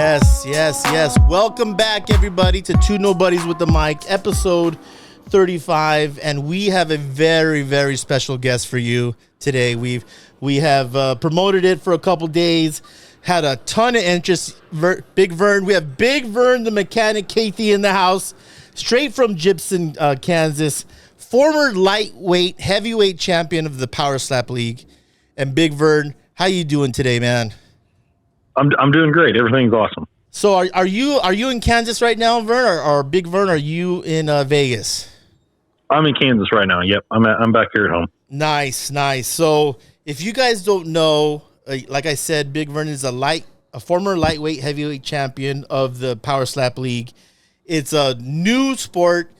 Yes. Welcome back, everybody, to Two Nobodies with the Mic, episode 35, and we have a very, very special guest for you today. We have promoted it for a couple days, had a ton of interest. Big Vern, we have Big Vern, the mechanic, Cathey in the house, straight from Gibson, Kansas, former lightweight, heavyweight champion of the PowerSlap League. And Big Vern, how you doing today, man? I'm doing great. Everything's awesome. So are you in Kansas right now, Vern, or Big Vern? Are you in Vegas? I'm in Kansas right now. Yep, I'm back here at home. Nice. So if you guys don't know, like I said, Big Vern is a former lightweight heavyweight champion of the PowerSlap League. It's a new sport.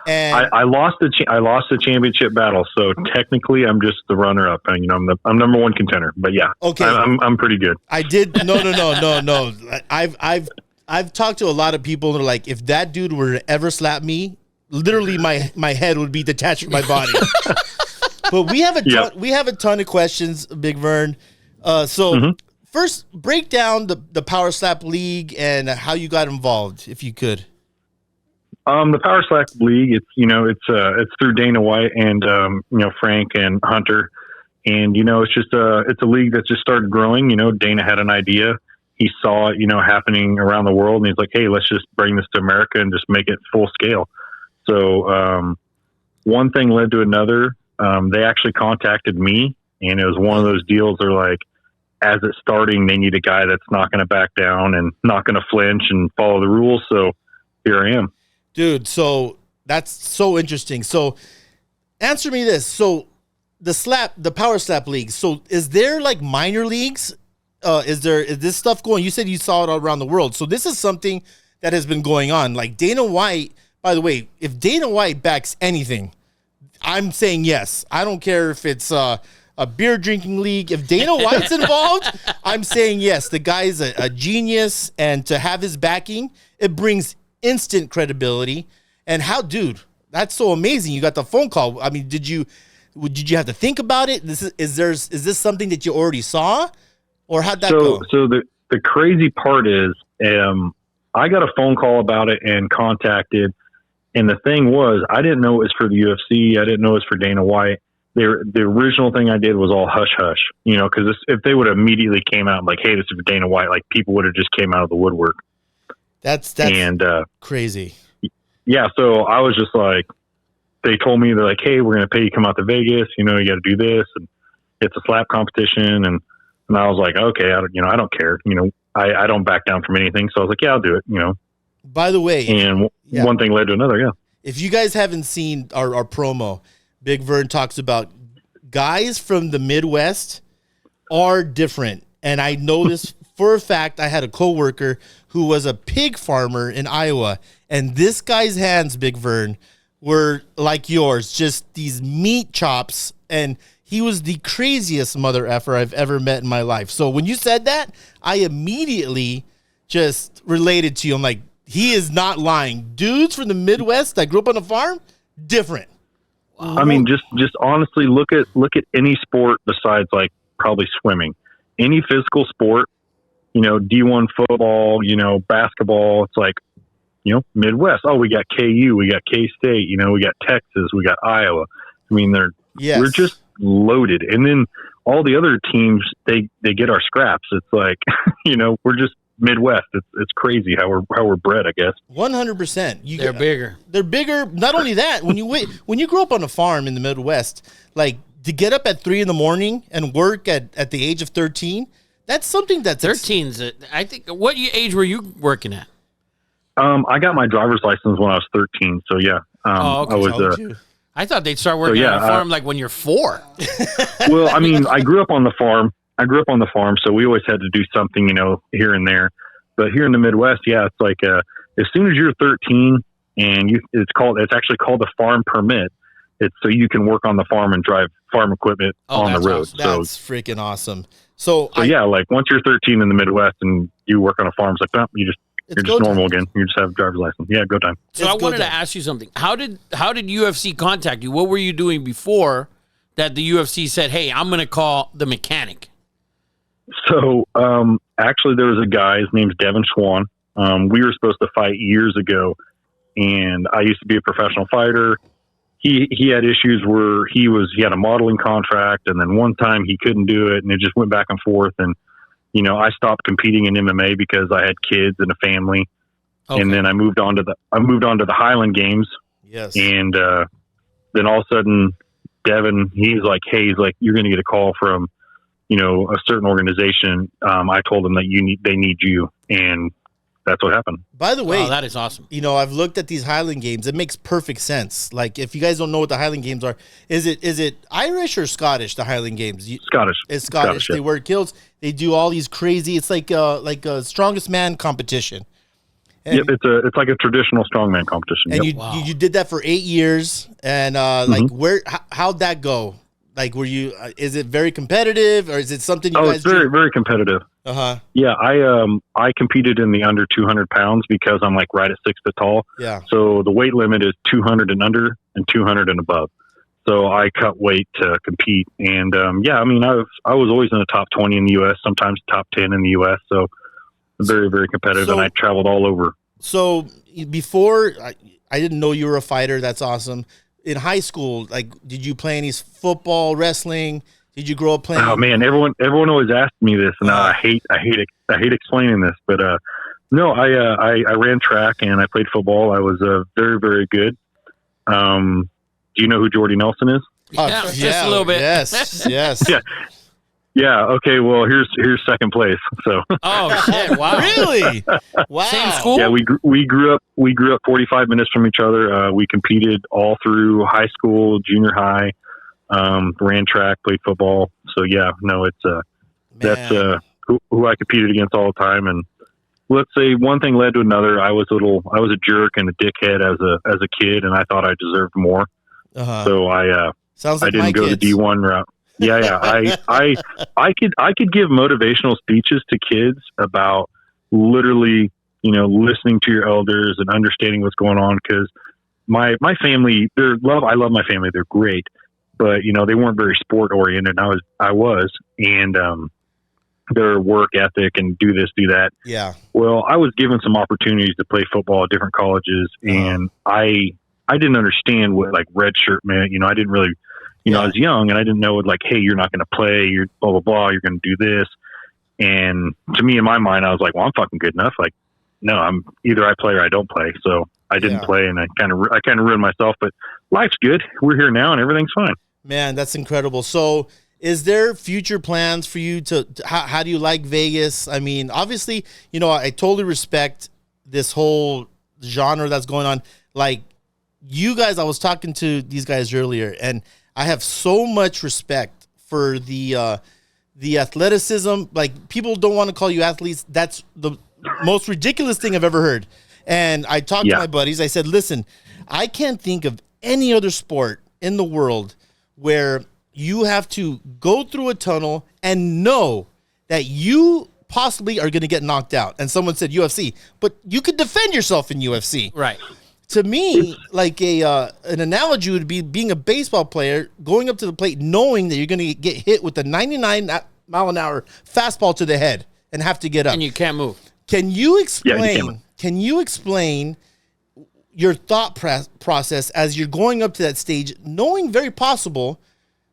And I lost the championship battle, so technically I'm just the runner-up. And, I'm number one contender. But yeah, okay, I'm pretty good. I did no. I've talked to a lot of people, and they're like, if that dude were to ever slap me, literally my head would be detached from my body. But we have a ton of questions, Big Vern. First, break down the PowerSlap League and how you got involved, if you could. The PowerSlap League, it's through Dana White and Frank and Hunter, and it's a league that's just started growing. Dana had an idea, he saw it happening around the world, and he's like, hey, let's just bring this to America and just make it full scale. So one thing led to another. They actually contacted me, and it was one of those deals. They're like, as it's starting, they need a guy that's not going to back down and not going to flinch and follow the rules. So here I am. Dude, so that's so interesting. So answer me this. So the PowerSlap League, so is there like minor leagues? Is this stuff going? You said you saw it all around the world. So this is something that has been going on. Like Dana White, by the way, if Dana White backs anything, I'm saying yes. I don't care if it's a beer drinking league. If Dana White's involved, I'm saying yes. The guy's a genius, and to have his backing, it brings instant credibility. And dude, that's so amazing. You got the phone call. I mean, did you have to think about it? Is this something that you already saw, or how'd that go? So the crazy part is, I got a phone call about it and contacted, and the thing was, I didn't know it was for the UFC. I didn't know it was for Dana White. The original thing I did was all hush hush, because if they would have immediately came out like, hey, this is for Dana White, like people would have just came out of the woodwork. That's crazy. Yeah. So I was just like, they told me, they're like, hey, we're going to pay you to come out to Vegas. You got to do this, and it's a slap competition. And I was like, okay, I don't care. I don't back down from anything. So I was like, yeah, I'll do it, By the way. And one thing led to another. Yeah. If you guys haven't seen our promo, Big Vern talks about guys from the Midwest are different. And I know this for a fact. I had a coworker who was a pig farmer in Iowa, and this guy's hands, Big Vern, were like yours, just these meat chops, and he was the craziest mother effer I've ever met in my life. So when you said that, I immediately just related to you. I'm like, he is not lying. Dudes from the Midwest that grew up on a farm, different. Wow. I mean, just honestly, look at any sport besides like probably swimming. Any physical sport, D1 football, basketball, it's like, Midwest. Oh, we got KU, we got K-State, we got Texas, we got Iowa. I mean, we're just loaded. And then all the other teams, they get our scraps. It's like, we're just Midwest. It's crazy how we're bred, I guess. 100%. They're bigger. They're bigger. Not only that, when you grow up on a farm in the Midwest, like to get up at 3 a.m. and work at the age of 13, that's something that's 13's. I think. What age were you working at? I got my driver's license when I was 13. So yeah, okay. I was. I thought they'd start working on a farm like when you're 4. Well, I mean, I grew up on the farm. So we always had to do something, here and there. But here in the Midwest, yeah, it's like as soon as you're 13 and it's actually called a farm permit. It's so you can work on the farm and drive farm equipment on the road. Awesome. That's freaking awesome. So yeah, like once you're 13 in the Midwest and you work on a farm, it's like, you're just normal again. You just have a driver's license. Yeah, go time. So I wanted to ask you something. How did UFC contact you? What were you doing before that the UFC said, hey, I'm going to call the mechanic? So, actually, there was a guy. His name's Devin Schwan. We were supposed to fight years ago, and I used to be a professional fighter. He had issues where he had a modeling contract, and then one time he couldn't do it, and it just went back and forth. And I stopped competing in MMA because I had kids and a family, and then I moved on to the Highland Games. Yes, and then all of a sudden, Devin, he's like, you're going to get a call from a certain organization. I told them that they need you, and that's what happened. By the way, that is awesome. I've looked at these Highland Games. It makes perfect sense. Like, if you guys don't know what the Highland Games are, is it Irish or Scottish? The Highland Games, Scottish. It's Scottish. They wear kilts. They do all these crazy. It's like a strongest man competition. And, yep, it's like a traditional strongman competition. And yep. you did that for 8 years, and how'd that go? Like, were you? Is it very competitive, or is it something you guys? It's very, very competitive. Yeah, I competed in the under 200 pounds because I'm like right at 6 foot tall. Yeah. So the weight limit is 200 and under and 200 and above. So I cut weight to compete, and I was always in the top 20 in the U.S., sometimes top 10 in the U.S. So very, very competitive, and I traveled all over. So before, I didn't know you were a fighter. That's awesome. In high school, like, did you play any football, wrestling? Did you grow up playing? Oh man, everyone always asks me this, and I hate explaining this, but no, I ran track and I played football. I was very, very good. Do you know who Jordy Nelson is? Just a little bit. Yes. Yeah. Okay. Well, here's second place. So. Oh shit! Wow. Really? Wow. Same school? Yeah, we grew up 45 minutes from each other. We competed all through high school, junior high. Ran track, played football. So yeah, no, that's who I competed against all the time. And let's say one thing led to another. I was a jerk and a dickhead as a kid, and I thought I deserved more. So I didn't go the D1 route. Yeah. I could give motivational speeches to kids about literally, listening to your elders and understanding what's going on. Cause my family, I love my family. They're great, but they weren't very sport oriented. I was, and, their work ethic and do this, do that. Yeah. Well, I was given some opportunities to play football at different colleges, and I didn't understand what like red shirt meant. I didn't really, I was young and I didn't know like, hey, you're not going to play, you're blah, blah, blah, you're going to do this. And to me, in my mind, I was like, well, I'm fucking good enough. Like, no, I'm either I play or I don't play. So I didn't play, and I kind of ruined myself, but life's good. We're here now and everything's fine. Man, that's incredible. So is there future plans for you how do you like Vegas? I mean, obviously, I totally respect this whole genre that's going on. Like, you guys, I was talking to these guys earlier, and I have so much respect for the athleticism. Like, people don't want to call you athletes. That's the most ridiculous thing I've ever heard. And I talked to my buddies. I said, listen, I can't think of any other sport in the world where you have to go through a tunnel and know that you possibly are going to get knocked out. And someone said UFC, but you could defend yourself in UFC. Right. To me, like an analogy would be being a baseball player, going up to the plate, knowing that you're going to get hit with a 99-mile-an-hour fastball to the head and have to get up. And you can't move. Can you explain? Can you explain your thought process as you're going up to that stage, knowing very possible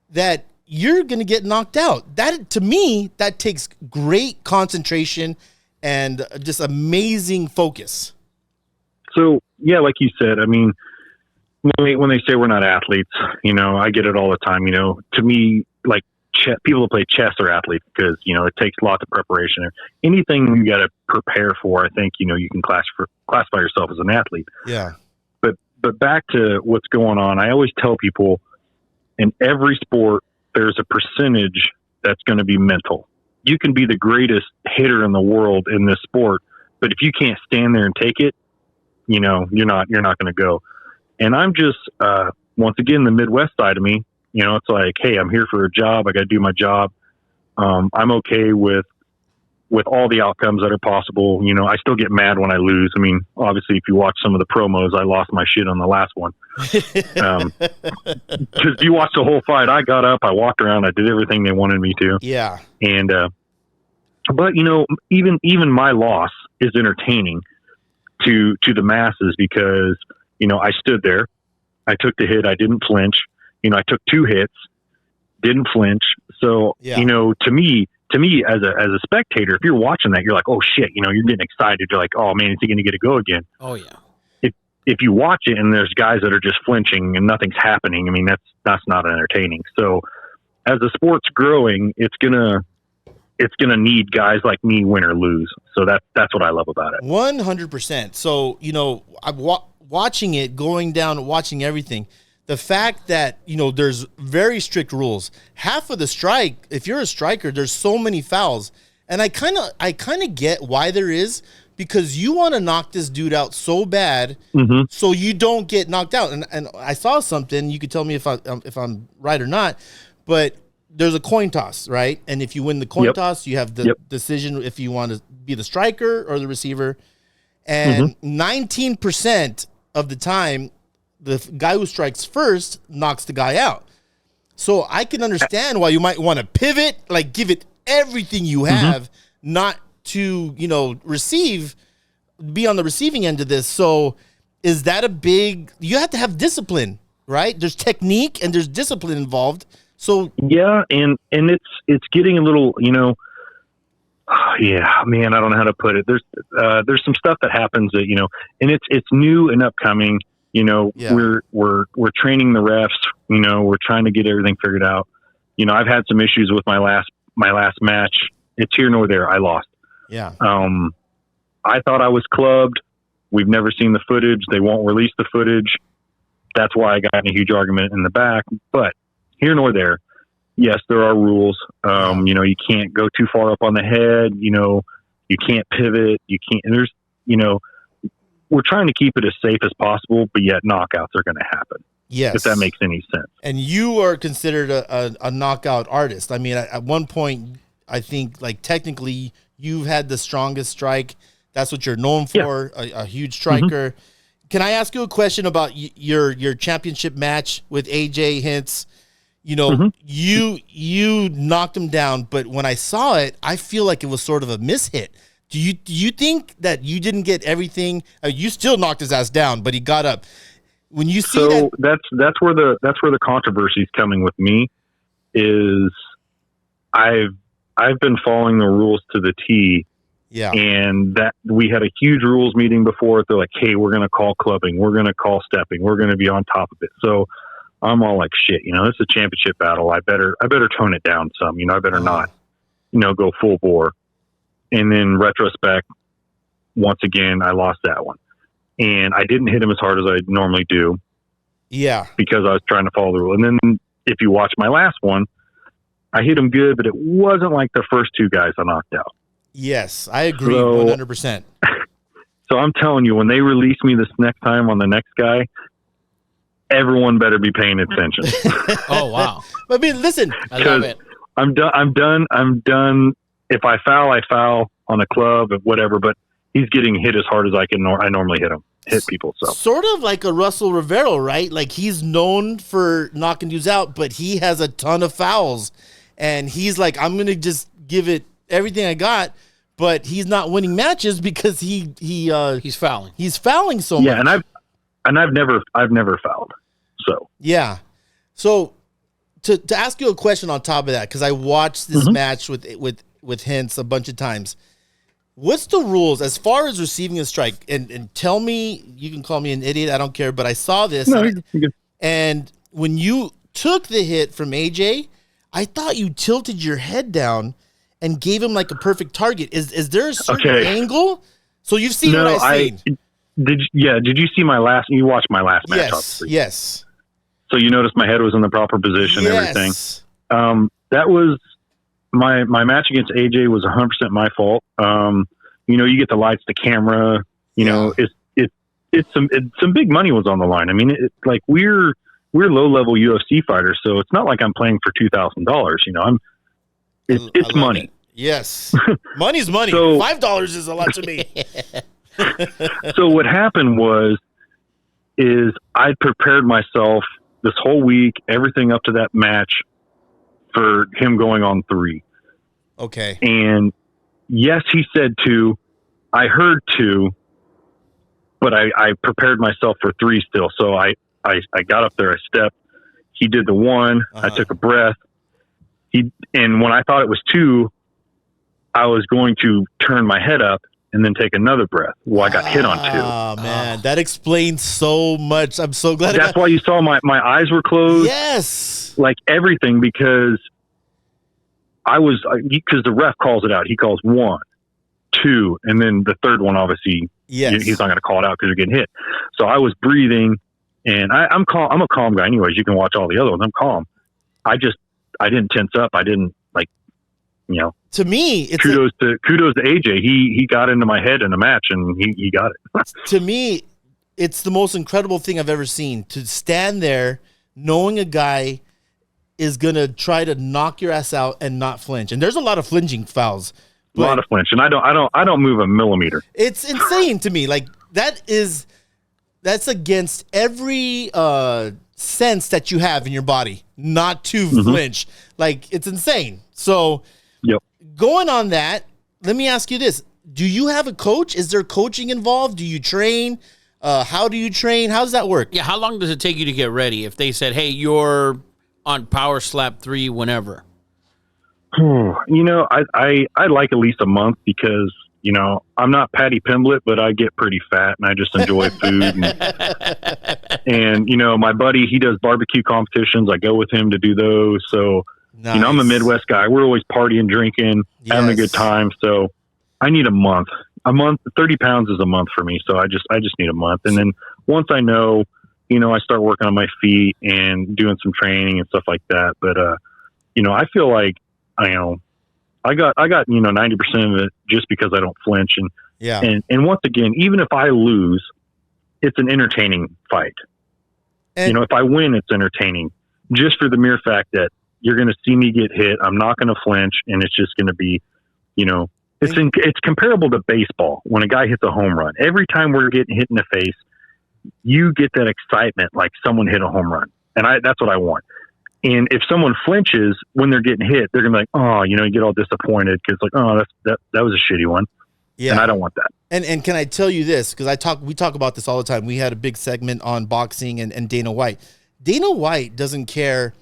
that you're going to get knocked out? That, to me, that takes great concentration and just amazing focus. So, yeah, like you said, I mean, when they say we're not athletes, I get it all the time. To me, like people who play chess are athletes because, it takes lots of preparation. Anything you got to prepare for, I think, you can classify yourself as an athlete. Yeah. But back to what's going on, I always tell people in every sport, there's a percentage that's going to be mental. You can be the greatest hitter in the world in this sport, but if you can't stand there and take it, you're not going to go. And I'm just, once again, the Midwest side of me, it's like, hey, I'm here for a job. I got to do my job. I'm okay with all the outcomes that are possible. I still get mad when I lose. I mean, obviously, if you watch some of the promos, I lost my shit on the last one. Because you watch the whole fight, I got up, I walked around, I did everything they wanted me to. Yeah. And But even my loss is entertaining to the masses because I stood there, I took the hit, I didn't flinch. I took 2 hits, didn't flinch. So to me as a spectator, if you're watching that, you're like, oh shit, you're getting excited. You're like, oh man, is he going to get a go again? Oh yeah. If you watch it and there's guys that are just flinching and nothing's happening, I mean that's not entertaining. So as the sport's growing, it's gonna need guys like me, win or lose. So that's what I love about it. 100%. So I'm watching it, going down, watching everything. The fact that there's very strict rules. Half of the strike, if you're a striker, there's so many fouls, and I kind of get why there is, because you want to knock this dude out so bad, so you don't get knocked out. And I saw something. You could tell me if I'm right or not, but there's a coin toss, right? And if you win the coin toss, you have the decision if you want to be the striker or the receiver. And 19% of the time, the guy who strikes first knocks the guy out. So I can understand why you might want to pivot, like give it everything you have, not to, be on the receiving end of this. So is that you have to have discipline, right? There's technique and there's discipline involved. So yeah. And it's getting a little, yeah, man, I don't know how to put it. There's some stuff that happens that, and it's new and upcoming, we're training the refs, we're trying to get everything figured out. I've had some issues with my last match. It's here nor there. I lost. Yeah. I thought I was clubbed. We've never seen the footage. They won't release the footage. That's why I got in a huge argument in the back. But here nor there. Yes, there are rules. You can't go too far up on the head. You can't pivot. You can't. And there's, we're trying to keep it as safe as possible, but yet knockouts are going to happen. Yes. If that makes any sense. And you are considered a knockout artist. I mean, at one point, I think, like, technically, you've had the strongest strike. That's what you're known for, a huge striker. Can I ask you a question about your championship match with AJ Hints? You knocked him down, but when I saw it, I feel like it was sort of a mishit. Do you think that you didn't get everything? You still knocked his ass down, but he got up. When you see that's where the controversy is coming with me. Is I've been following the rules to the T. Yeah. And that we had a huge rules meeting before. They're like, hey, we're going to call clubbing. We're going to call stepping. We're going to be on top of it. So I'm all like, shit, it's a championship battle. I better tone it down some, I better not, go full bore. And then retrospect, once again, I lost that one. And I didn't hit him as hard as I normally do. Yeah. Because I was trying to follow the rule. And then if you watch my last one, I hit him good, but it wasn't like the first 2 guys I knocked out. Yes, I agree 100%. So I'm telling you, when they release me this next time on the next guy, everyone better be paying attention. Oh, wow. I mean, listen. I love it. I'm done. If I foul on a club or whatever, but he's getting hit as hard as I normally hit people. So sort of like a Russell Rivero, right? Like, he's known for knocking dudes out, but he has a ton of fouls, and he's like, I'm going to just give it everything I got. But he's not winning matches because he's fouling. He's fouling so much. Yeah, and I've never fouled. So yeah. So to ask you a question on top of that, because I watched this match with Hints a bunch of times. What's the rules as far as receiving a strike? And tell me, you can call me an idiot, I don't care, but I saw this. No, and when you took the hit from AJ, I thought you tilted your head down and gave him like a perfect target. Is there a certain angle? So you've seen what I've seen. Did you see my last? You watched my last match, obviously. Yes. So you noticed my head was in the proper position. Everything. That was my match against AJ was 100% my fault. You get the lights, the camera. It's some big money was on the line. I mean, we're low level UFC fighters, so it's not like I'm playing for $2,000. It's money. It. Yes, money's money. So, $5 is a lot to me. So what happened is I prepared myself this whole week, everything up to that match, for him going on 3. Okay. And yes, he said 2. I heard 2, but I prepared myself for 3 still. So I got up there, I stepped. He did the 1. I took a breath. And when I thought it was 2, I was going to turn my head up and then take another breath. Well, I got hit on 2. Oh, man. That explains so much. I'm so glad. That's why you saw my eyes were closed. Yes. Like everything, because the ref calls it out. He calls 1, 2, and then the third one, obviously, he's not going to call it out because you're getting hit. So I was breathing, and I'm calm. I'm a calm guy anyways. You can watch all the other ones. I'm calm. I didn't tense up. I didn't to me, it's kudos to AJ. He got into my head in a match and he got it. To me, it's the most incredible thing I've ever seen, to stand there knowing a guy is going to try to knock your ass out and not flinch. And there's a lot of flinching fouls. A lot of flinch, and I don't move a millimeter. It's insane to me. Like that's against every sense that you have in your body not to flinch. Like, it's insane. So going on that, let me ask you this. Do you have a coach? Is there coaching involved? Do you train? How do you train? How does that work? Yeah, how long does it take you to get ready? If they said, hey, you're on PowerSlap 3 whenever. I like at least a month because, I'm not Patty Pimblett, but I get pretty fat and I just enjoy food. And my buddy, he does barbecue competitions. I go with him to do those. So, nice. I'm a Midwest guy. We're always partying, drinking, having a good time. So I need a month. 30 pounds is a month for me. So I just need a month. And then once I know, I start working on my feet and doing some training and stuff like that. But, I feel like, I got 90% of it just because I don't flinch. And once again, even if I lose, it's an entertaining fight. And, if I win, it's entertaining just for the mere fact that you're going to see me get hit. I'm not going to flinch. And it's just going to be, it's comparable to baseball. When a guy hits a home run, every time we're getting hit in the face, you get that excitement, like someone hit a home run. And that's what I want. And if someone flinches when they're getting hit, they're going to be like, oh, you get all disappointed because like, oh, that was a shitty one. Yeah. And I don't want that. And can I tell you this? Because we talk about this all the time. We had a big segment on boxing and Dana White. Dana White doesn't care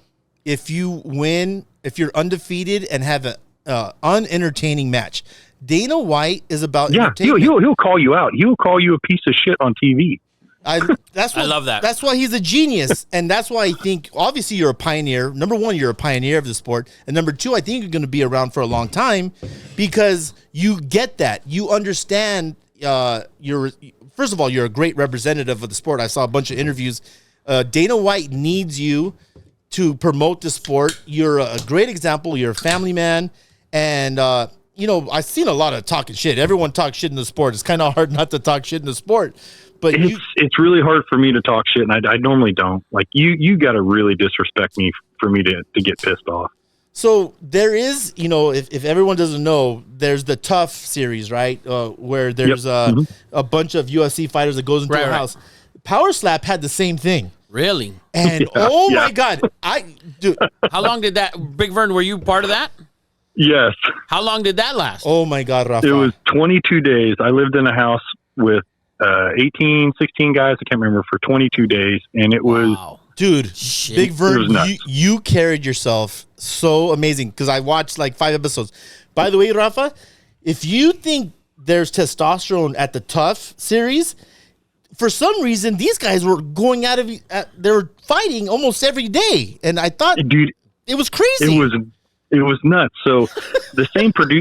if you win, if you're undefeated and have an unentertaining match. Dana White is about entertainment. He'll call you out. He'll call you a piece of shit on TV. I love that. That's why he's a genius. And that's why I think, obviously, you're a pioneer. Number one, you're a pioneer of the sport. And number two, I think you're going to be around for a long time because you get that. You understand. First of all, you're a great representative of the sport. I saw a bunch of interviews. Dana White needs you to promote the sport. You're a great example. You're a family man. And, I've seen a lot of talking shit. Everyone talks shit in the sport. It's kind of hard not to talk shit in the sport. But it's really hard for me to talk shit, and I normally don't. Like, you got to really disrespect me for me to get pissed off. So there is, if everyone doesn't know, there's the Tough series, right? Where there's a bunch of UFC fighters that goes into a house. PowerSlap had the same thing. Really? And my God, dude. How long did that? Big Vern, were you part of that? Yes. How long did that last? Oh my God, Rafa. It was 22 days. I lived in a house with 16 guys. I can't remember, for 22 days. And it was, dude, Big Vern, you carried yourself so amazing. Cause I watched like 5 episodes. By the way, Rafa, if you think there's testosterone at the Tough series, for some reason, these guys were going they were fighting almost every day. And I thought, dude, it was crazy. It was nuts. So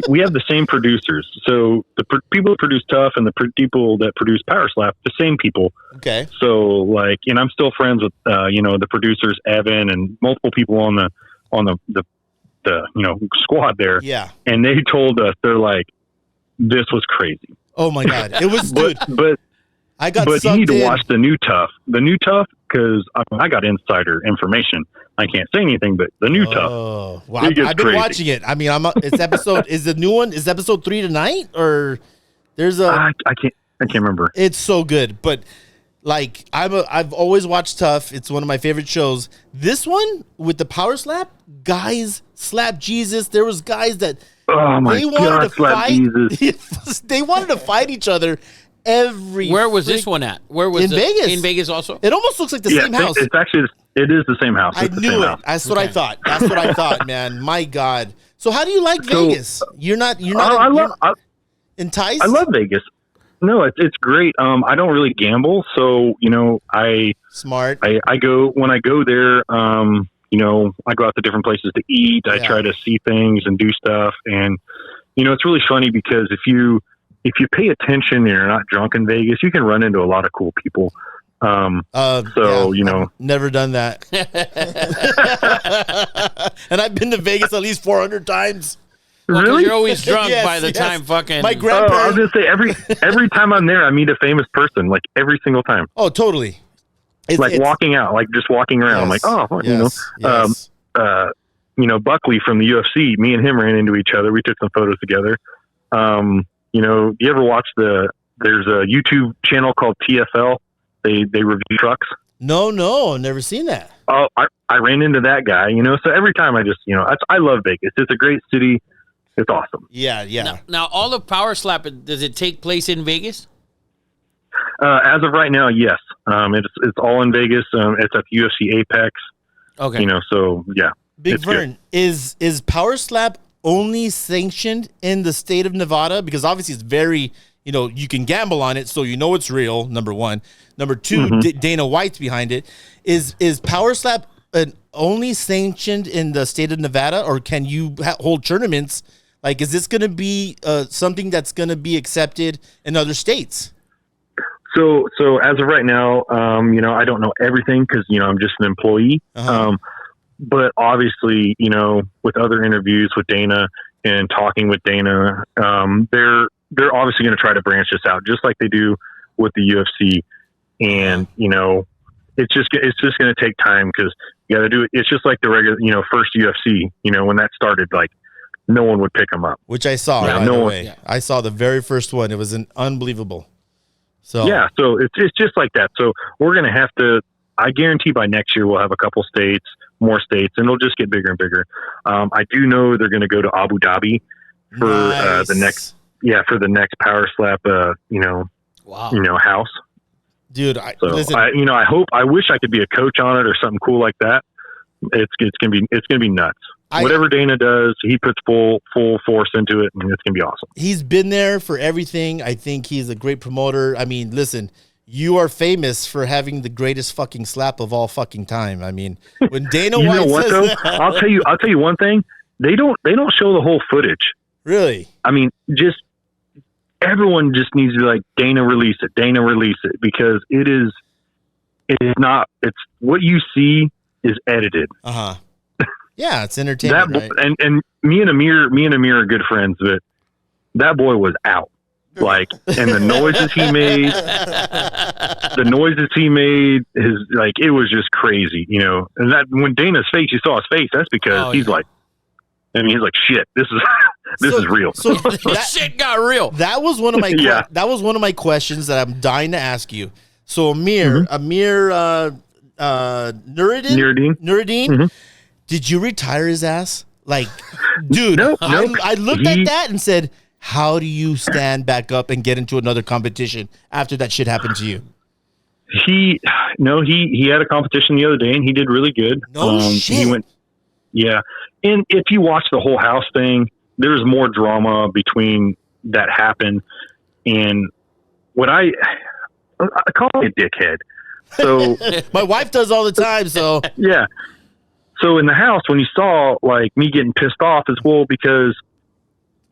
we have the same producers. So the people that produce Tough and the people that produce PowerSlap, the same people. Okay. So I'm still friends with, the producers, Evan, and multiple people on the squad there. Yeah. And they told us, they're like, this was crazy. Oh my God. It was, dude. But you need to watch the new Tough. The new Tough, because I got insider information. I can't say anything, but the new Tough. Well, I've been watching it. I mean, it's episode. Is the new one? Is episode 3 tonight, or there's a? I can't remember. It's so good, but I've always watched Tough. It's one of my favorite shows. This one with the PowerSlap, guys slap Jesus. There was guys that Oh my They wanted God, to Slap fight. Jesus. They wanted to fight each other every. Where was this one at? Where was in Vegas? In Vegas also. It almost looks like the same house. It's actually it is the same house. I It's the knew same it. house. That's what I thought. That's what I thought, man. My God. So how do you like Vegas? You're not enticed? I love Vegas. No, it's great. I don't really gamble, so Smart. I go when I go there. I go out to different places to eat. I try to see things and do stuff, and it's really funny because if you pay attention and you're not drunk in Vegas, you can run into a lot of cool people. I've never done that. And I've been to Vegas at least 400 times. Well, really? You're always drunk Yes, by the yes. time fucking. My I was grandparents. gonna say every time I'm there, I meet a famous person, like every single time. Oh, totally. It's Walking out, like just walking around. I'm like, yes. Buckley from the UFC. Me and him ran into each other. We took some photos together. You ever watch there's a YouTube channel called TFL. They review trucks. No, I've never seen that. Oh, I ran into that guy, so every time I just, I love Vegas. It's a great city. It's awesome. Yeah. Now, all of PowerSlap, does it take place in Vegas? As of right now, yes. It's all in Vegas. It's at the UFC Apex. Okay. So yeah. Big Vern, is PowerSlap only sanctioned in the state of Nevada? Because obviously it's very, you can gamble on it, so it's real, number one. Number two, Dana White's behind it. Is PowerSlap only sanctioned in the state of Nevada, or can you hold tournaments? Like, is this going to be something that's going to be accepted in other states? So as of right now, I don't know everything because, I'm just an employee. But obviously, with other interviews with Dana and talking with Dana, they're obviously going to try to branch this out just like they do with the UFC. And, it's just going to take time because you got to do it. It's just like the regular, first UFC, when that started, like no one would pick them up. Which I saw, by the way. I saw the very first one. It was unbelievable. So yeah, so it's just like that. So we're going to have to, I guarantee by next year we'll have a couple states, more states, and it'll just get bigger and bigger. I do know they're going to go to Abu Dhabi for the next PowerSlap, house. Dude, listen. I wish I could be a coach on it or something cool like that. It's gonna be nuts. Whatever Dana does, he puts full force into it, and it's gonna be awesome. He's been there for everything. I think he's a great promoter. I mean, listen, you are famous for having the greatest fucking slap of all fucking time. I mean, when Dana White know what says though? that, I'll tell you one thing. They don't show the whole footage. Really? I mean, just everyone just needs to be like, Dana release it because it's what you see is edited. Yeah, it's entertainment. Right? And me and Amir are good friends, but that boy was out. Like, and the noises he made, it was just crazy, and that when Dana's face, you saw his face, that's because he's like, shit, this is real. So that shit got real. That was one of my that was one of my questions that I'm dying to ask you. So Amir Nuruddin, did you retire his ass? Like, dude, nope. I looked at that and said, how do you stand back up and get into another competition after that shit happened to you? He had a competition the other day and he did really good. Shit. He went, yeah. And if you watch the whole house thing, there's more drama between that happened. And what I call me a dickhead. So my wife does all the time. So yeah. So in the house, when you saw like me getting pissed off, is because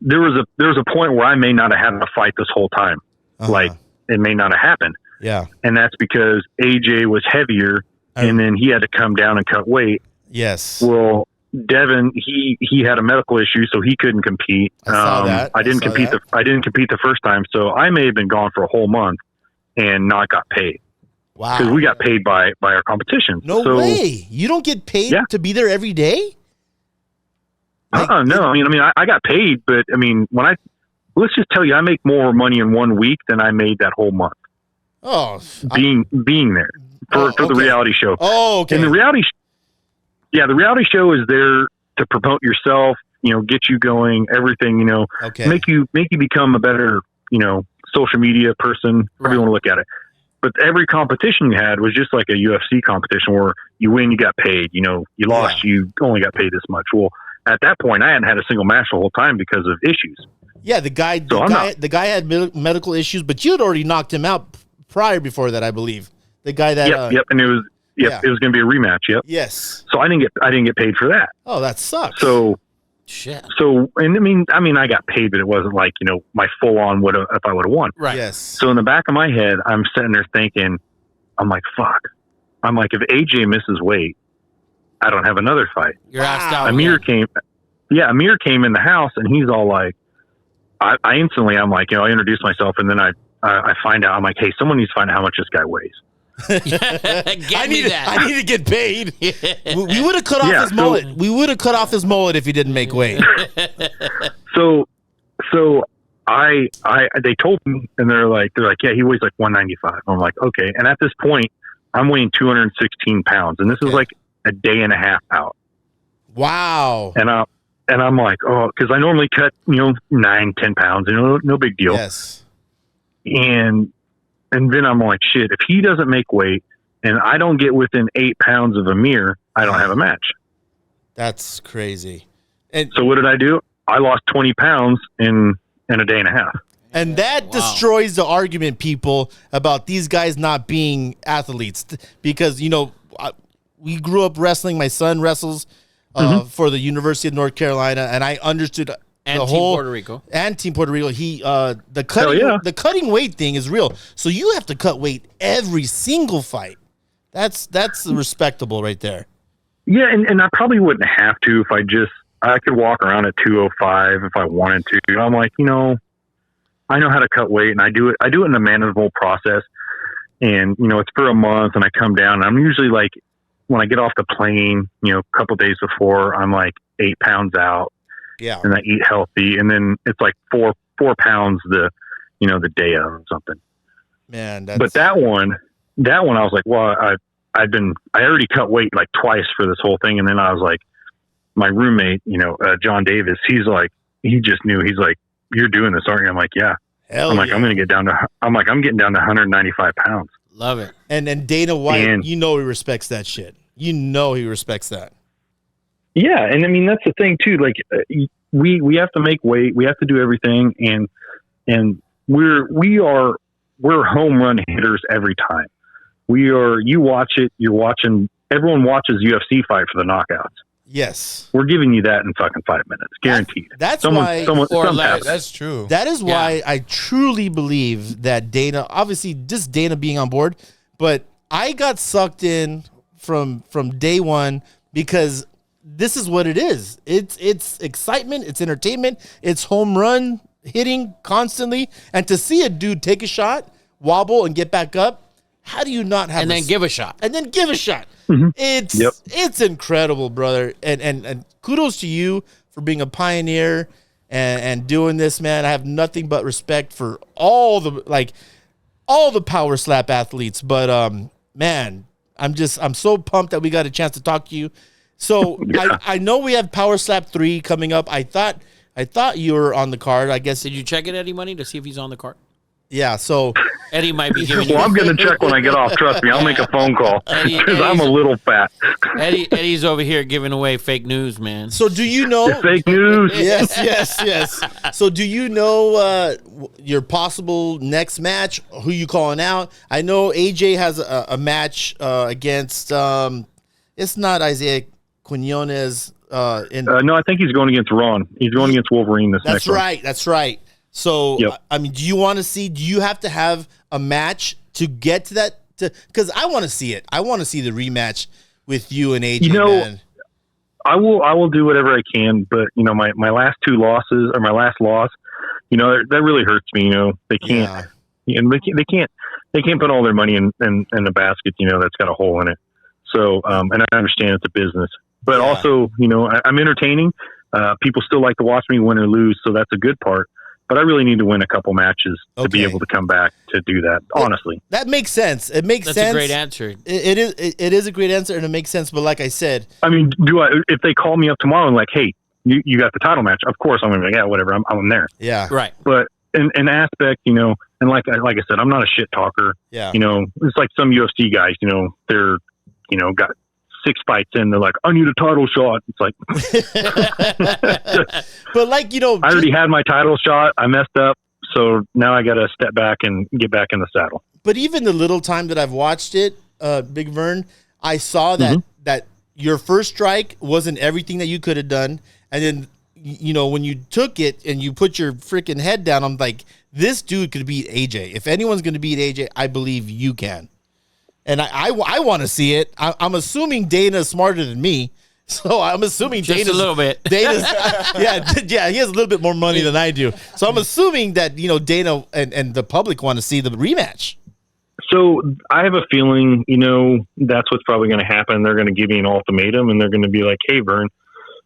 there was a point where I may not have had a fight this whole time. Like it may not have happened. Yeah. And that's because AJ was heavier and then he had to come down and cut weight. Yes. Well, Devin, he had a medical issue, so he couldn't compete. I saw that. I didn't compete the first time, so I may have been gone for a whole month and not got paid. Wow. Because we got paid by our competition. No way. You don't get paid to be there every day? No. I mean, I got paid, but I mean, let's just tell you, I make more money in 1 week than I made that whole month. Oh, being there for the reality show. Oh, okay. And the reality show is there to promote yourself get you going, everything, Okay. make you become a better, social media person, however you want to look at it. But every competition you had was just like a UFC competition where you win, you got paid. You lost, you only got paid this much. Well, at that point, I hadn't had a single match the whole time because of issues. Yeah, the guy had medical issues, but you had already knocked him out prior before that, I believe. The guy that yep, and it was it was going to be a rematch. Yep. Yes. So I didn't get paid for that. Oh, that sucks. So shit. So, and I mean, I got paid, but it wasn't like, my full on would have, if I would have won. Right. Yes. So in the back of my head, I'm sitting there thinking, I'm like, fuck. I'm like, if AJ misses weight, I don't have another fight. You're asked out. Amir came in the house and he's all like, I instantly, I'm like, I introduce myself and then I find out, I'm like, hey, someone needs to find out how much this guy weighs. I need to get paid. We would have cut off his mullet. We would have cut off his mullet if he didn't make weight. So they told me, and they're like, yeah, he weighs like 195. I'm like, okay. And at this point, I'm weighing 216 pounds, and this is like a day and a half out. Wow. And I'm like, oh, because I normally cut 9-10 pounds, no big deal. Yes. And then I'm like, shit, if he doesn't make weight and I don't get within 8 pounds of Amir, I don't have a match. That's crazy. And so what did I do? I lost 20 pounds in a day and a half. And that destroys the argument, people, about these guys not being athletes. Because, we grew up wrestling. My son wrestles for the University of North Carolina, and I understood and the Team whole Puerto Rico. And Team Puerto Rico. The cutting weight thing is real. So you have to cut weight every single fight. That's respectable right there. Yeah, and I probably wouldn't have to if I could walk around at 205 if I wanted to. I'm like, I know how to cut weight and I do it in a manageable process. And, it's for a month and I come down and I'm usually like, when I get off the plane, a couple days before, I'm like 8 pounds out. Yeah. And I eat healthy. And then it's like 4 pounds the day of or something. Man, but that one I was like, well, I already cut weight like twice for this whole thing. And then I was like, my roommate, John Davis, he's like, he just knew, he's like, you're doing this, aren't you? I'm like, yeah. I'm like, I'm getting down to 195 pounds. Love it. And Dana White, he respects that shit. He respects that. Yeah. And I mean, that's the thing too. Like we have to make weight. We have to do everything. And we're home run hitters every time. You watch it, everyone watches UFC fight for the knockouts. Yes. We're giving you that in fucking 5 minutes. Guaranteed. That's why. That's true. That is why I truly believe that Dana, obviously just Dana being on board, but I got sucked in from day one because this is what it is. It's excitement. It's entertainment. It's home run hitting constantly. And to see a dude take a shot, wobble, and get back up, how do you not have and then give a shot? And then give a shot. Mm-hmm. It's incredible, brother. And kudos to you for being a pioneer and doing this, man. I have nothing but respect for all the PowerSlap athletes. But man, I'm so pumped that we got a chance to talk to you. So I know we have PowerSlap 3 coming up. I thought you were on the card. I guess. Did you check it, Eddie Money, to see if he's on the card? Yeah, so Eddie might be giving you. Well, I'm going to check when I get off. Trust me, I'll make a phone call because I'm a little fat. Eddie's over here giving away fake news, man. So do you know? It's fake news. Yes. So do you know your possible next match? Who you calling out? I know AJ has a match against. It's not Isaiah Quinones. No, I think he's going against Ron. He's going against Wolverine this next one. That's right. So, I mean, do you have to have a match to get to that? Because I want to see it. I want to see the rematch with you and AJ, man. I will do whatever I can, but, my last 2 losses, or my last loss, that really hurts me. They can't, they can't put all their money in the basket, that's got a hole in it. So, and I understand it's a business, but also, I'm entertaining. People still like to watch me win or lose, so that's a good part. But I really need to win a couple matches to be able to come back to do that. Honestly, that makes sense. It makes sense. That's a great answer. It is a great answer, and it makes sense. But like I said, I mean, if they call me up tomorrow and like, hey, you got the title match. Of course, I'm going to be like, yeah, whatever. I'm there. Yeah. Right. But an aspect, and like I said, I'm not a shit talker. Yeah. It's like some UFC guys, they're, got 6 fights in. They're like, I need a title shot. It's like, but like, I already had my title shot. I messed up. So now I got to step back and get back in the saddle. But even the little time that I've watched it, Big Vern, I saw that that your first strike wasn't everything that you could have done. And then, when you took it and you put your freaking head down, I'm like, this dude could beat AJ. If anyone's going to beat AJ, I believe you can. And I want to see it. I'm assuming Dana's smarter than me. So I'm assuming Just Dana's a little bit. Dana's, yeah, he has a little bit more money than I do. So I'm assuming that, Dana and the public want to see the rematch. So I have a feeling, that's what's probably going to happen. They're going to give you an ultimatum, and they're going to be like, "Hey, Vern,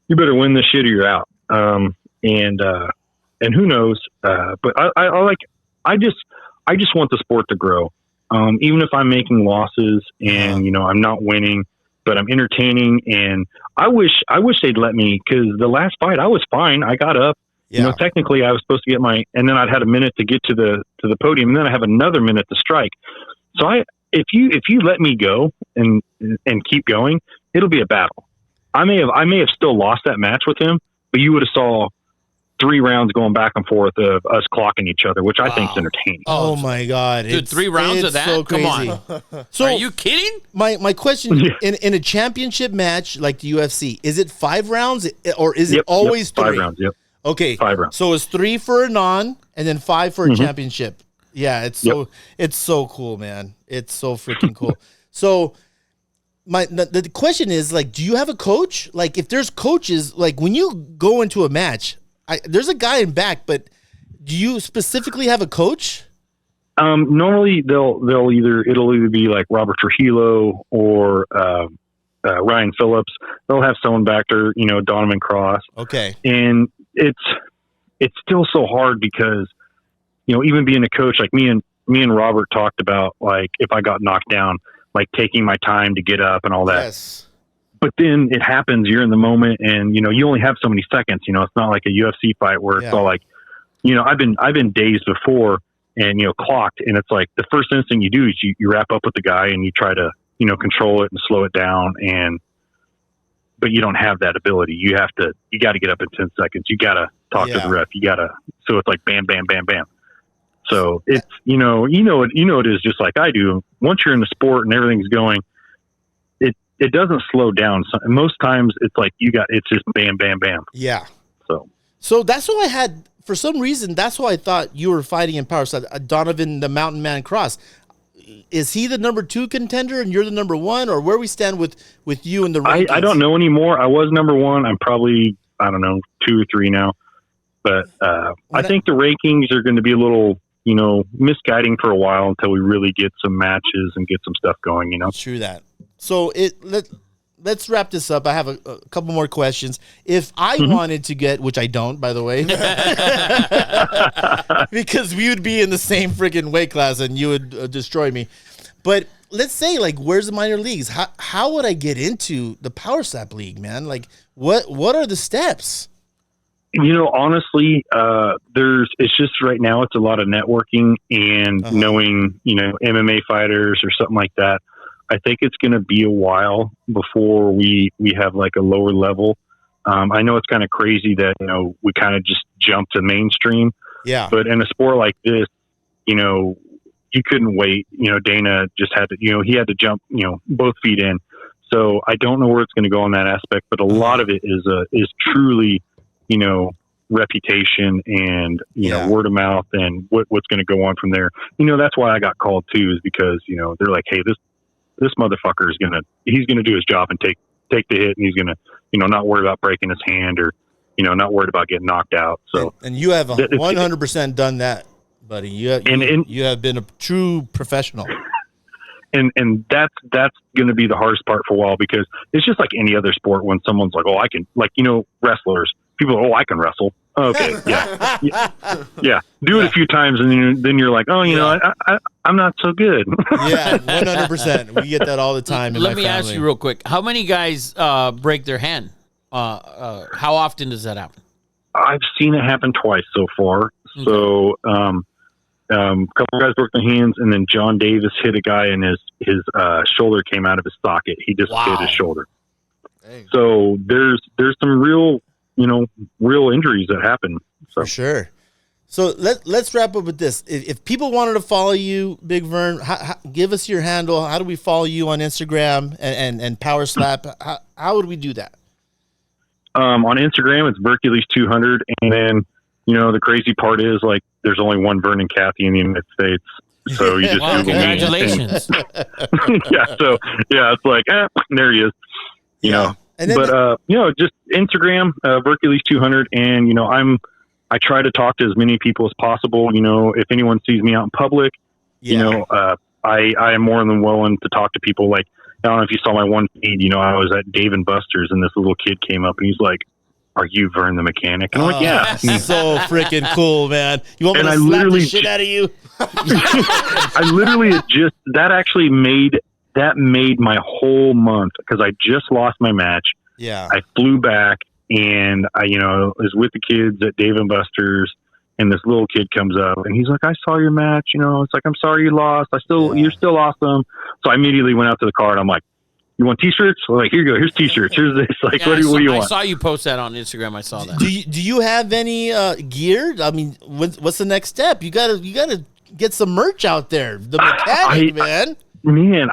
you better win this shit or you're out." And who knows? But I just want the sport to grow. Even if I'm making losses and I'm not winning, but I'm entertaining, and I wish they'd let me, because the last fight I was fine. I got up. Yeah. Technically I was supposed to get and then I'd had a minute to get to the podium, and then I have another minute to strike. So if you let me go and keep going, it'll be a battle. I may have still lost that match with him, but you would have saw 3 rounds going back and forth of us clocking each other, which I think is entertaining. Oh my God. Dude, 3 rounds of that? So Come crazy. on. So are you kidding? My question, in a championship match like the UFC, is it 5 rounds or is it always 3? 5 rounds, yep. Okay. 5 rounds. So it's 3 for a non and then 5 for a championship. Yeah, it's so cool, man. It's so freaking cool. So the question is, like, do you have a coach? Like, if there's coaches, like when you go into a match, there's a guy in back, but do you specifically have a coach? Normally it'll either be like Robert Trujillo or Ryan Phillips. They'll have someone back there, Donovan Cross. Okay. And it's still so hard because, even being a coach, like me and Robert talked about, like, if I got knocked down, like taking my time to get up and all that. Yes. But then it happens, you're in the moment, and, you only have so many seconds. It's not like a UFC fight where it's all like, I've been dazed before and, clocked, and it's like the first instinct you do is you wrap up with the guy and you try to, control it and slow it down. But you don't have that ability. You got to get up in 10 seconds. You got to talk to the ref. So it's like bam, bam, bam, bam. So it's, it is just like I do. Once you're in the sport and everything's going, it doesn't slow down. So most times it's like it's just bam, bam, bam. Yeah. So that's what I had, for some reason, that's why I thought you were fighting in PowerSlap, Donovan, the Mountain Man Cross. Is he the number 2 contender and you're the number 1, or where we stand with you in the rankings? I don't know anymore. I was number 1. I'm probably, 2 or 3 now. But I think the rankings are going to be a little, misguiding for a while until we really get some matches and get some stuff going, True that. So let's wrap this up. I have a couple more questions. If I wanted to get, which I don't, by the way, because we would be in the same freaking weight class and you would destroy me. But let's say, like, where's the minor leagues? How would I get into the PowerSlap League, man? Like, what are the steps? Honestly, it's just right now, it's a lot of networking and knowing, MMA fighters or something like that. I think it's going to be a while before we have like a lower level. I know it's kind of crazy that, we kind of just jumped to mainstream. Yeah. But in a sport like this, you couldn't wait. Dana just had to, he had to jump, both feet in. So I don't know where it's going to go on that aspect, but a lot of it is truly, reputation and, word of mouth and what's going to go on from there. That's why I got called too, is because, they're like, hey, this motherfucker he's going to do his job and take the hit, and he's going to, not worry about breaking his hand or, not worried about getting knocked out. So, and you have 100% done that, buddy. You have been a true professional. And that's going to be the hardest part for a while, because it's just like any other sport. When someone's like, oh, I can, like, wrestlers, people are, oh, I can wrestle. Okay. Yeah. Do it a few times. And then you're like, oh, I'm not so good. Yeah. 100%. We get that all the time. Let me ask you real quick. How many guys break their hand? How often does that happen? I've seen it happen twice so far. Okay. So, a couple guys broke their hands, and then John Davis hit a guy, and his shoulder came out of his socket. He dislocated his shoulder. Dang. So there's some real injuries that happen. So. For sure. So let's wrap up with this. If people wanted to follow you, Big Vern, give us your handle. How do we follow you on Instagram and PowerSlap? How would we do that? On Instagram, it's Berkeleys200, and then the crazy part is like there's only one Vernon Cathey in the United States, so you just Well, Google congratulations. me. It's like there he is. You know, and then just Instagram, Berkeleys200, and I try to talk to as many people as possible. If anyone sees me out in public, I am more than willing to talk to people. Like, I don't know if you saw my one feed, I was at Dave & Buster's and this little kid came up and he's like, "Are you Vern the mechanic?" And I'm like, "Yeah." So freaking cool, man. You want me to I slap the literally shit out of you? I literally that made my whole month because I just lost my match. Yeah. I flew back and I was with the kids at Dave & Buster's, and this little kid comes up and he's like, "I saw your match. It's like, I'm sorry you lost. You're still awesome." So I immediately went out to the car and I'm like, "You want t-shirts?" Like, here you go. Here's t-shirts. Here's this. Like, what do you want? I saw you post that on Instagram. I saw that. Do you have any gear? I mean, what's the next step? You gotta get some merch out there. The mechanic, man. Man,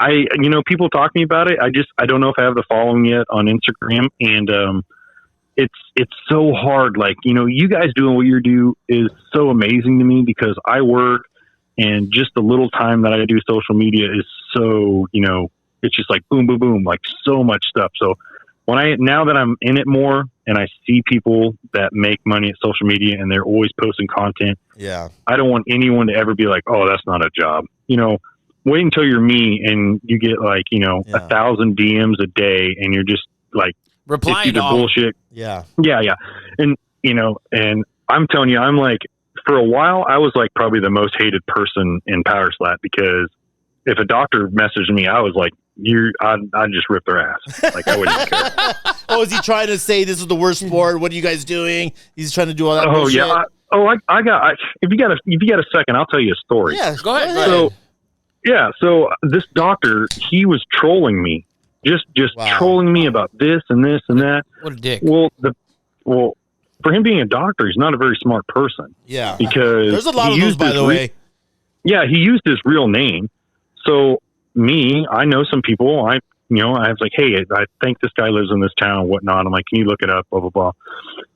people talk to me about it. I don't know if I have the following yet on Instagram, and it's so hard. Like, you guys doing what you do is so amazing to me because I work, and just the little time that I do social media is so, it's just like boom, boom, boom, like so much stuff. So now that I'm in it more and I see people that make money at social media and they're always posting content, I don't want anyone to ever be like, "Oh, that's not a job." Wait until you're me and you get like, 1,000 DMs a day and you're just like, replying to bullshit. Yeah. And, and I'm telling you, I'm like, for a while, I was like probably the most hated person in PowerSlap because if a doctor messaged me, I was like, I'd just rip their ass. Like, I wouldn't care. Oh, is he trying to say this is the worst sport? What are you guys doing? He's trying to do all that bullshit? Yeah. If you got a second, I'll tell you a story. Yeah, Go ahead. So this doctor, he was trolling me, just trolling me about this and this and that. What a dick. Well, for him being a doctor, he's not a very smart person. Yeah. Because there's a lot of those, by the way. Yeah, he used his real name. So I know some people. I was like, "Hey, I think this guy lives in this town and whatnot." I'm like, "Can you look it up?" Blah blah blah.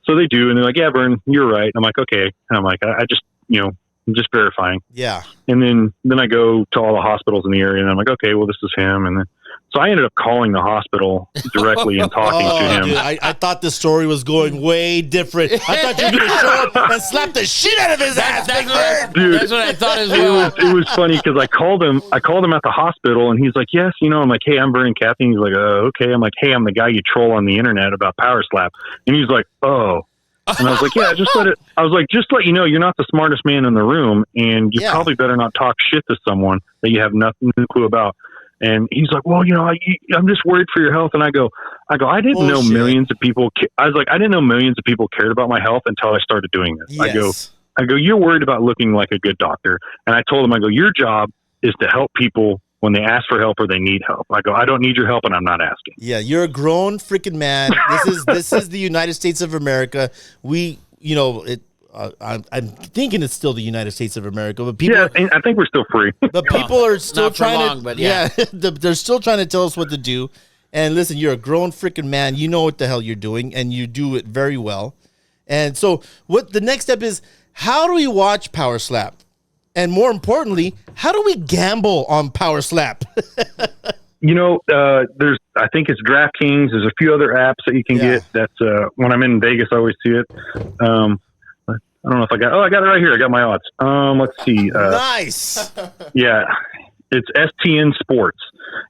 So they do, and they're like, "Yeah, Vern, you're right." I'm like, "Okay," and I'm like, I just I'm just verifying. Yeah. And then I go to all the hospitals in the area, and I'm like, "Okay, well, this is him." And then so I ended up calling the hospital directly and talking to him. Dude, I thought the story was going way different. I thought you were going to show up and slap the shit out of his ass. Dude, that's what I thought as well. It was funny because I called him at the hospital, and he's like, "Yes, I'm like, "Hey, I'm Vernon Cathey." And he's like, "Okay." I'm like, "Hey, I'm the guy you troll on the internet about PowerSlap." And he's like, "Oh." And I was like, "Yeah, just let you know, you're not the smartest man in the room, and you probably better not talk shit to someone that you have no clue about." And he's like, "Well, I'm just worried for your health." And I go, I didn't know millions of people. I was like, I didn't know millions of people cared about my health until I started doing this. Yes. I go, "You're worried about looking like a good doctor." And I told him, I go, "Your job is to help people when they ask for help or they need help." I go, "I don't need your help and I'm not asking." Yeah. You're a grown freaking man. This is the United States of America. I'm thinking it's still the United States of America, but people. Yeah, I think we're still free. But people are still Not for trying long, to. but yeah. They're still trying to tell us what to do. And listen, you're a grown freaking man. You know what the hell you're doing, and you do it very well. And so, what the next step is? How do we watch PowerSlap? And more importantly, how do we gamble on PowerSlap? I think it's DraftKings. There's a few other apps that you can get. That's when I'm in Vegas, I always see it. I don't know if I got it right here. I got my odds. Let's see. Nice. Yeah, it's STN Sports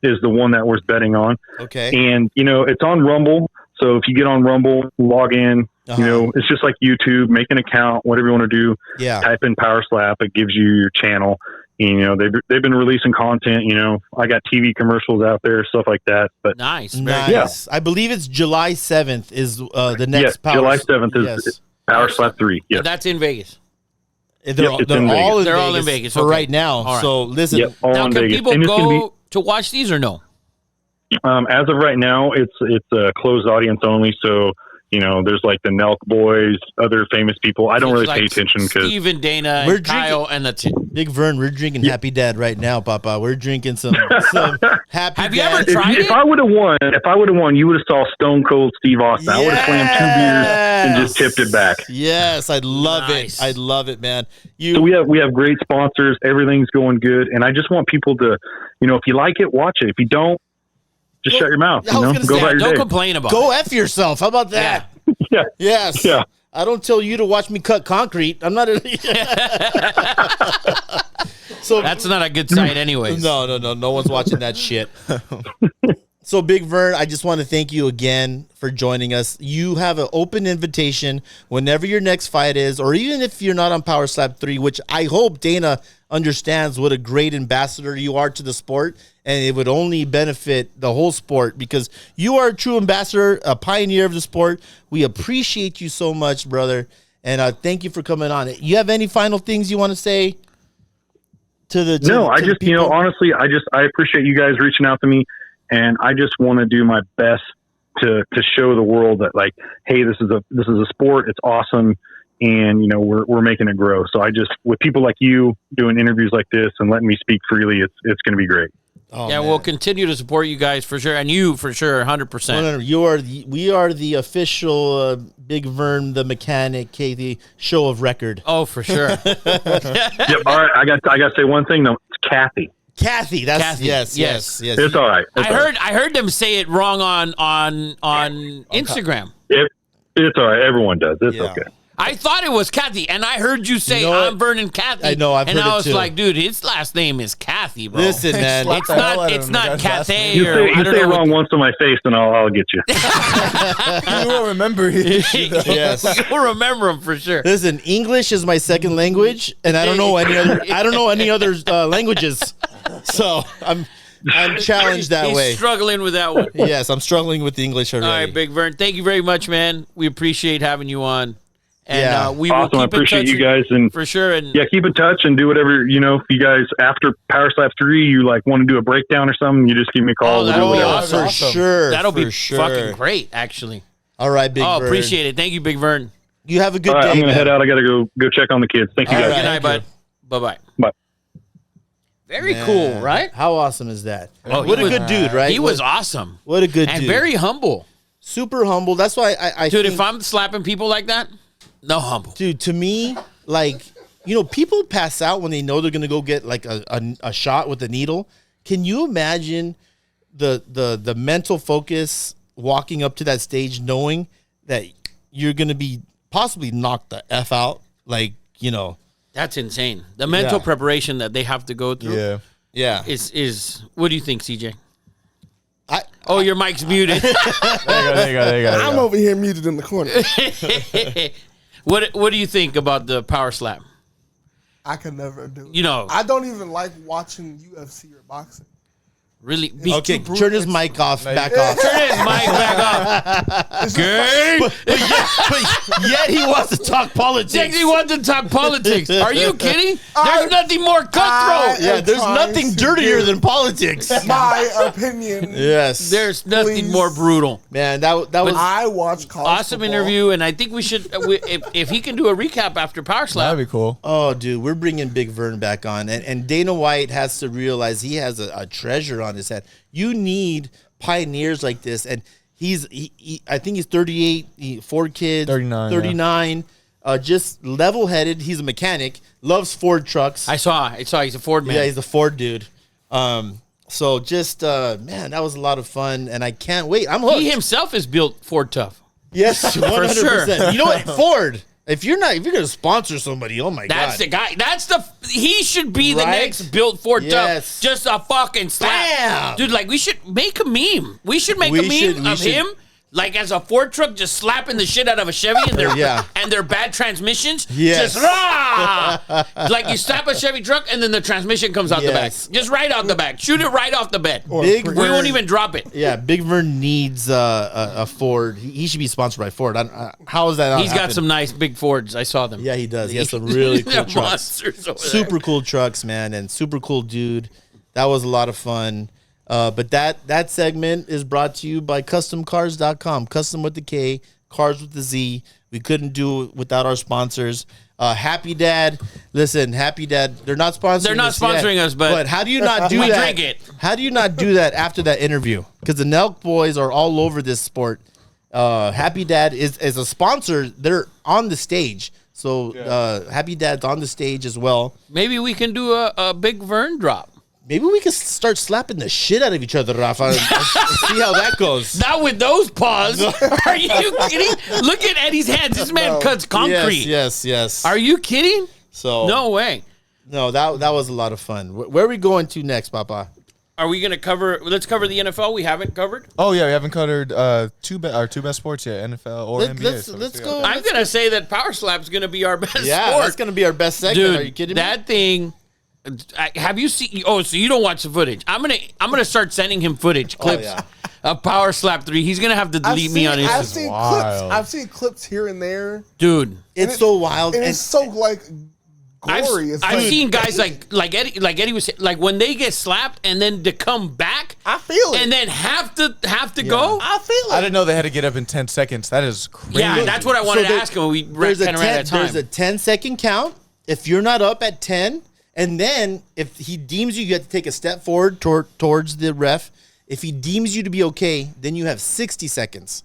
is the one that we're betting on. Okay. And it's on Rumble. So if you get on Rumble, log in. It's just like YouTube. Make an account. Whatever you want to do. Yeah. Type in PowerSlap. It gives you your channel. You know, they've been releasing content. You know, I got TV commercials out there, stuff like that. But Nice. Nice. I believe it's July 7th is the next Power. July 7th is PowerSlap 3. Yes. And that's in Vegas. They're all in Vegas for okay. right now. All right. So listen, all now in can Vegas. people And it's gonna go to watch these or no? As of right now, it's a closed audience only. So, you know, there's like the Nelk boys, other famous people. I don't really pay attention because Steven, Dana, and Kyle, and that's it. Big Vern, we're drinking Happy Dad right now, Papa. We're drinking some Happy Have Dad. you ever tried it? if I would have won, you would have saw Stone Cold Steve Austin. I would have slammed 2 beers and just tipped it back. Yes, I'd love Nice. it. I'd love it, man. So we have great sponsors. Everything's going good, and I just want people to, you know, if you like it, watch it. If you don't, just shut your mouth. I was gonna Go say, about your Don't day. complain about Go it. F yourself. How about that? Yeah. Yes. Yeah. I don't tell you to watch me cut concrete. I'm not. So That's not a good sign anyways. No one's watching that shit. So, Big Vern, I just want to thank you again for joining us. You have an open invitation whenever your next fight is, or even if you're not on PowerSlap 3, which I hope Dana understands what a great ambassador you are to the sport, and it would only benefit the whole sport because you are a true ambassador, a pioneer of the sport. We appreciate you so much, brother, and thank you for coming on. You have any final things you want to say to the I people? honestly, I appreciate you guys reaching out to me. And I just want to do my best to show the world that, like, hey, this is a sport. It's awesome, and you know we're making it grow. So with people like you doing interviews like this and letting me speak freely, it's going to be great. Yeah, we'll continue to support you guys for sure, and you for sure, 100%. We are the official Big Vern the Mechanic Cathey show of record. Oh, for sure. Yep. All right, I got to say one thing though. It's Cathey. Kathy, that's Kathy, yes. It's all right. I heard them say it wrong on Instagram. It's all right. Everyone does. It's okay. I thought it was Kathy, and I heard you say I'm Vernon Cathey. I know, I've heard and I it was too. like, dude, his last name is Kathy, bro. Listen, man, it's not Cathay You or I say don't it know. wrong once to my face, and I'll get you. You will remember it. yes. You'll remember him for sure. Listen, English is my second language, and I don't know any other. I don't know any other languages, so I'm challenged that He's way. struggling with that one. Yes, I'm struggling with English already. All right, Big Vern, thank you very much, man. We appreciate having you on. And Yeah. we will Awesome. keep I appreciate in touch you guys, and for sure. And yeah, keep in touch and do whatever, you know, if you guys, after PowerSlap 3, you like want to do a breakdown or something, you just give me a call. We'll do that'll be whatever. awesome. for sure. that'll be for sure. fucking great, actually. All right, Big Vern. Appreciate it. Thank you, Big Vern. You have a good All right, day. I'm going to man. head out. I got to go check on the kids. Thank you All guys. right. Good night, Thank bud. Bye-bye. Bye. Very Man, cool, right? How awesome is that? Oh, what he a was- good dude, right? He was awesome. What a good And dude. very humble. Super humble. That's why I Dude, think, if I'm slapping people like that, no humble. dude, to me, like, you know, people pass out when they know they're gonna go get like a shot with a needle. Can you imagine the mental focus walking up to that stage, knowing that you're gonna be possibly knocked the F out? Like, you know, That's insane. The mental Yeah. preparation that they have to go through yeah. is what do you think, CJ? I Oh, your mic's muted. There you go. I'm over here muted in the corner. What do you think about the power slap? I could never do it. You know, I don't even like watching UFC or boxing. really. okay. too Turn his brutal. mic off. Back off. Turn his mic back up. Gay. But yet he wants to talk politics. He wants to talk politics. Are you kidding? There's nothing more cutthroat. Yeah, there's trying nothing to dirtier give than politics. My opinion. Yes. There's nothing Please. more brutal. Man, that was I watch college Awesome football. interview, and I think we should, if he can do a recap after power slap. That'd be cool. oh, dude, we're bringing Big Vern back on, and Dana White has to realize he has a treasure on his head. You need pioneers like this, and he I think he's 38, 4 kids, 39, just level-headed. He's a mechanic, loves Ford trucks. I saw. He's a Ford man. Yeah, he's a Ford dude. So just man, that was a lot of fun, and I can't wait. I'm hooked. He himself is built Ford tough. Yes, 100%. sure. You know what, Ford? If you're gonna sponsor somebody, oh my That's god, the guy. He should be the Right? next built Ford Yes. tough. Just a fucking slap. Bam! Dude, like we should make a meme. We should make We a meme should- we of should- him Like as a Ford truck, just slapping the shit out of a Chevy and their bad transmissions. Yes. Just rah! Like you slap a Chevy truck and then the transmission comes out the back. Yes. Just right out the back. Shoot it right off the bed. Big We Vern- won't even drop it. Yeah, Big Vern needs a Ford. He should be sponsored by Ford. How is that? He's got some nice big Fords. I saw them. Yeah, he does. He has some really cool They're trucks. monsters over there. Super cool trucks, man, and super cool dude. That was a lot of fun. But that segment is brought to you by CustomCars.com. Custom with the K, cars with the Z. We couldn't do it without our sponsors. Happy Dad. Listen, Happy Dad. They're not sponsoring. They're not sponsoring us, but how do you not do we that? drink it. How do you not do that after that interview? Because the Nelk boys are all over this sport. Happy Dad is a sponsor. They're on the stage. So Happy Dad's on the stage as well. Maybe we can do a Big Vern drop. Maybe we could start slapping the shit out of each other, Rafa, and see how that goes. Not with those paws. Are you kidding? Look at Eddie's hands. This man cuts concrete. Yes. Are you kidding? So No way. no, that was a lot of fun. Where are we going to next, Papa? Are we going to cover? Let's cover the NFL. We haven't covered. Oh yeah, we haven't covered our two best sports yet, NFL or NBA. Let's go. I'm going to say that PowerSlap is going to be our best Yeah, sport. that's gonna be our best segment. Dude, Are you kidding that me? thing. Have you seen? Oh, so you don't watch the footage? I'm gonna start sending him footage clips yeah. of PowerSlap 3. He's gonna have to delete me on I've Instagram, seen clips. wild. I've seen clips here and there. dude. It's so wild. And it's so like I've gory. It's I've like, seen guys like Eddie was saying, like when they get slapped and then to come back I feel it. and then have to go. I feel it. I didn't know they had to get up in 10 seconds. That is crazy. Yeah, that's what I wanted to ask him. We there's kind of ran out of time. There's a 10-second count. If you're not up at 10, and then if he deems you have to take a step forward towards the ref. If he deems you to be okay, then you have 60 seconds.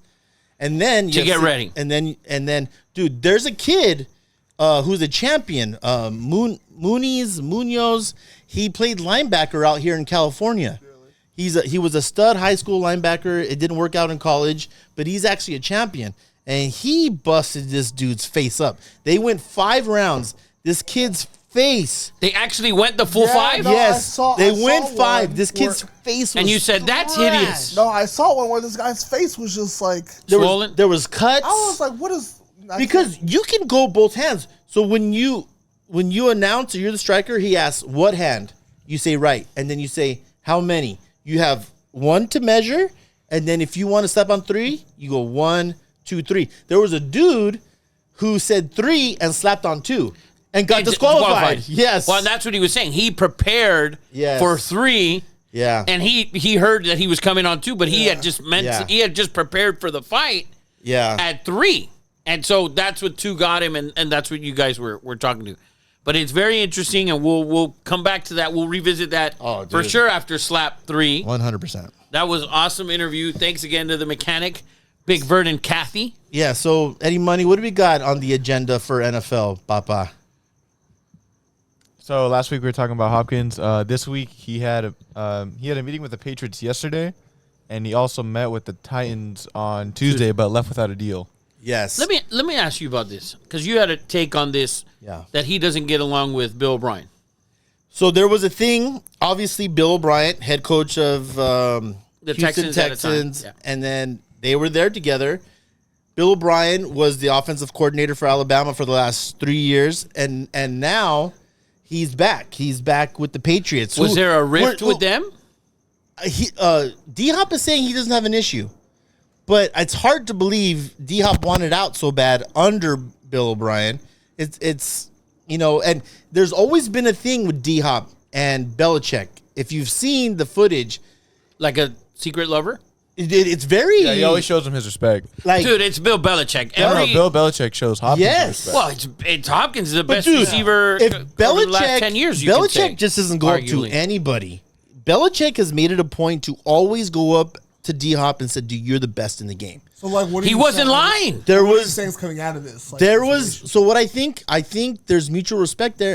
And then To get ready. And then, dude, there's a kid who's a champion, Munoz. He played linebacker out here in California. He was a stud high school linebacker. It didn't work out in college, but he's actually a champion. And he busted this dude's face up. They went 5 rounds. This kid's face. They actually went the full 5? no, Yes, I they saw went one 5. This kid's where- face was And you said, that's trash. hideous. No, I saw one where this guy's face was just like. Swollen? There was cuts. I was like, what is? I Because you can go both hands. So when you announce or you're the striker, he asks what hand. You say right, and then you say how many. You have 1 to measure, and then if you want to step on 3, you go 1, 2, 3. There was a dude who said 3 and slapped on 2 and got disqualified. Yes. Well, that's what he was saying. He prepared Yes. for 3. Yeah. And he heard that he was coming on 2, but he had just Yeah. he had just prepared for the fight Yeah. at 3. And so that's what 2 got him, and that's what you guys were talking to. But it's very interesting, and we'll come back to that. We'll revisit that for dude. sure after Slap 3. 100%. That was an awesome interview. Thanks again to the mechanic, Big Vernon Cathey. Yeah. So Eddie Money, what do we got on the agenda for NFL, Papa? So last week we were talking about Hopkins. This week he had a meeting with the Patriots yesterday, and he also met with the Titans on Tuesday, but left without a deal. Yes. Let me ask you about this, because you had a take on this. Yeah. That he doesn't get along with Bill O'Brien. So there was a thing, obviously Bill O'Brien, head coach of The Houston Texans at the time, Texans, yeah. and then they were there together. Bill O'Brien was the offensive coordinator for Alabama for the last 3 years, and now he's back. He's back with the Patriots. Was there a rift with them? D-Hop is saying he doesn't have an issue, but it's hard to believe D-Hop wanted out so bad under Bill O'Brien. It's and there's always been a thing with D-Hop and Belichick. If you've seen the footage, Like a secret lover? it's very Yeah, he always shows him his respect. like Dude, it's Bill Belichick. No, Bill Belichick shows Hopkins Yes. his respect. Well, it's Hopkins is the best dude, receiver if over the last 10 years. You can say, Belichick just doesn't go up to arguably. anybody. Belichick has made it a point to always go up to D-Hop and said, "Dude, you're the best in the game." So like, what? Are He you wasn't saying? lying. There What are you was saying is coming out of this? Like, there situation? was so what I think there's mutual respect there.